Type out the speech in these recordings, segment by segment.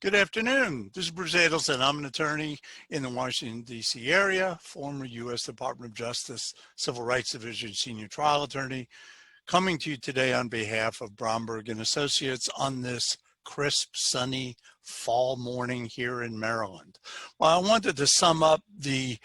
Good afternoon. This is Bruce Adelson. I'm an attorney in the Washington, D.C. area, former U.S. Department of Justice Civil Rights Division senior trial attorney, coming to you today on behalf of Bromberg and Associates on this crisp, sunny fall morning here in Maryland. Well, I wanted to sum up the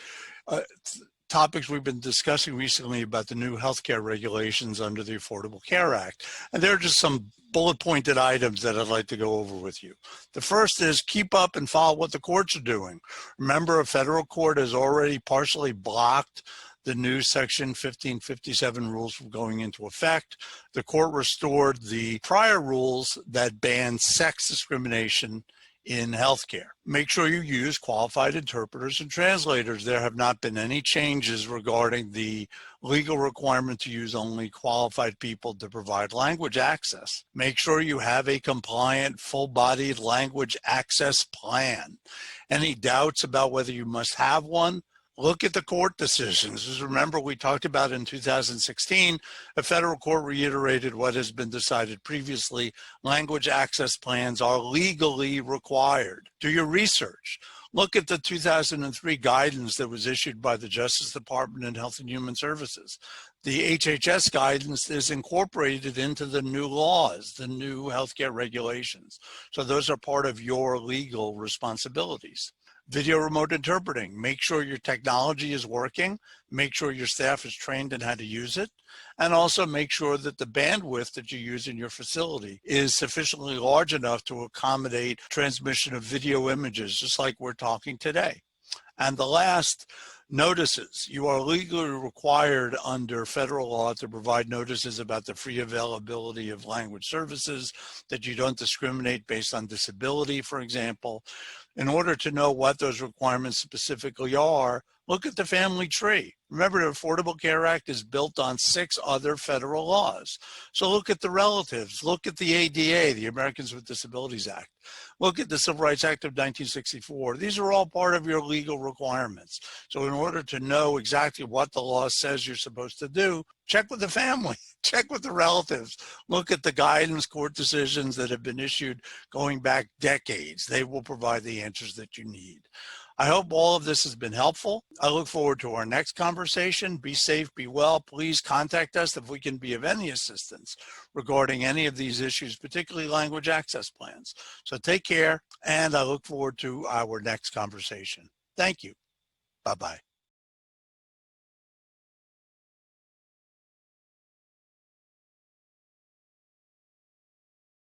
topics we've been discussing recently about the new healthcare regulations under the Affordable Care Act. And there are just some bullet pointed items that I'd like to go over with you. The first is keep up and follow what the courts are doing. Remember, a federal court has already partially blocked the new Section 1557 rules from going into effect. The court restored the prior rules that banned sex discrimination in healthcare. Make sure you use qualified interpreters and translators. There have not been any changes regarding the legal requirement to use only qualified people to provide language access. Make sure you have a compliant, full-bodied language access plan. Any doubts about whether you must have one? Look at the court decisions. As remember, we talked about in 2016, a federal court reiterated what has been decided previously. Language access plans are legally required. Do your research. Look at the 2003 guidance that was issued by the Justice Department and Health and Human Services. The HHS guidance is incorporated into the new laws, the new healthcare regulations. So those are part of your legal responsibilities. Video remote interpreting. Make sure your technology is working. Make sure your staff is trained in how to use it. And also make sure that the bandwidth that you use in your facility is sufficiently large enough to accommodate transmission of video images, just like we're talking today. And the last, notices. You are legally required under federal law to provide notices about the free availability of language services, that you don't discriminate based on disability, for example. In order to know what those requirements specifically are, look at the family tree. Remember, the Affordable Care Act is built on 6 other federal laws. So look at the relatives, look at the ADA, the Americans with Disabilities Act. Look at the Civil Rights Act of 1964. These are all part of your legal requirements. So in order to know exactly what the law says you're supposed to do, check with the family, check with the relatives, look at the guidance court decisions that have been issued going back decades. They will provide the answers that you need. I hope all of this has been helpful. I look forward to our next conversation. Be safe, be well. Please contact us if we can be of any assistance regarding any of these issues, particularly language access plans. So take care, and I look forward to our next conversation. Thank you. Bye-bye.